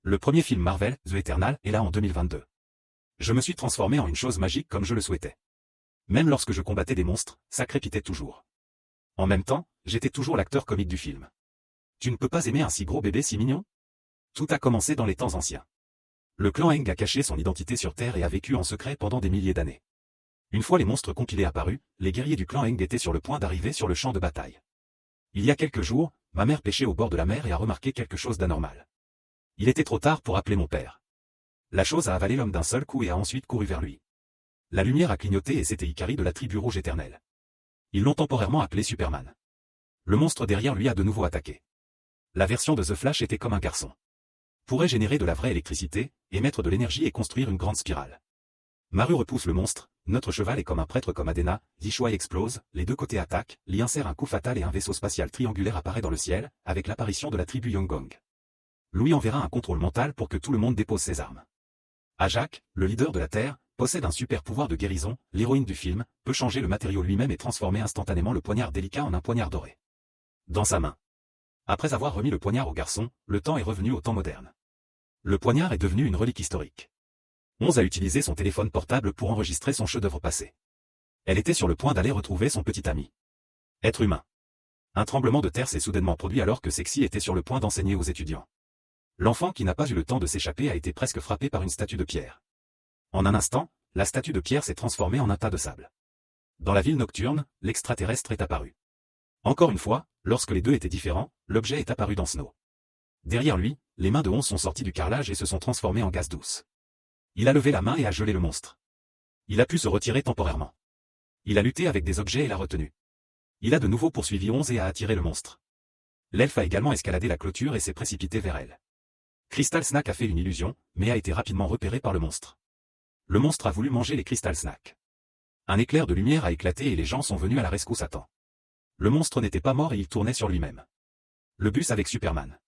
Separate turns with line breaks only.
Le premier film Marvel, The Eternal, est là en 2022. Je me suis transformé en une chose magique comme je le souhaitais. Même lorsque je combattais des monstres, ça crépitait toujours. En même temps, j'étais toujours l'acteur comique du film. Tu ne peux pas aimer un si gros bébé si mignon? Tout a commencé dans les temps anciens. Le clan Aang a caché son identité sur Terre et a vécu en secret pendant des milliers d'années. Une fois les monstres compilés apparus, les guerriers du clan Aang étaient sur le point d'arriver sur le champ de bataille. Il y a quelques jours, ma mère pêchait au bord de la mer et a remarqué quelque chose d'anormal. Il était trop tard pour appeler mon père. La chose a avalé l'homme d'un seul coup et a ensuite couru vers lui. La lumière a clignoté et c'était Ikari de la tribu rouge éternelle. Ils l'ont temporairement appelé Superman. Le monstre derrière lui a de nouveau attaqué. La version de The Flash était comme un garçon. Pourrait générer de la vraie électricité, émettre de l'énergie et construire une grande spirale. Maru repousse le monstre, notre cheval est comme un prêtre comme Adena, Zishua explose, les deux côtés attaquent, Li insère un coup fatal et un vaisseau spatial triangulaire apparaît dans le ciel, avec l'apparition de la tribu Yonggong. Louis enverra un contrôle mental pour que tout le monde dépose ses armes. Ajak, le leader de la Terre, possède un super pouvoir de guérison, l'héroïne du film, peut changer le matériau lui-même et transformer instantanément le poignard délicat en un poignard doré. Dans sa main. Après avoir remis le poignard au garçon, le temps est revenu au temps moderne. Le poignard est devenu une relique historique. Onze a utilisé son téléphone portable pour enregistrer son chef-d'œuvre passé. Elle était sur le point d'aller retrouver son petit ami. Être humain. Un tremblement de terre s'est soudainement produit alors que Sexy était sur le point d'enseigner aux étudiants. L'enfant qui n'a pas eu le temps de s'échapper a été presque frappé par une statue de pierre. En un instant, la statue de pierre s'est transformée en un tas de sable. Dans la ville nocturne, l'extraterrestre est apparu. Encore une fois, lorsque les deux étaient différents, l'objet est apparu dans Snow. Derrière lui, les mains de Onze sont sorties du carrelage et se sont transformées en gaz douce. Il a levé la main et a gelé le monstre. Il a pu se retirer temporairement. Il a lutté avec des objets et l'a retenu. Il a de nouveau poursuivi Onze et a attiré le monstre. L'elfe a également escaladé la clôture et s'est précipité vers elle. Crystal Snack a fait une illusion, mais a été rapidement repéré par le monstre. Le monstre a voulu manger les Crystal Snack. Un éclair de lumière a éclaté et les gens sont venus à la rescousse à temps. Le monstre n'était pas mort et il tournait sur lui-même. Le bus avec Superman.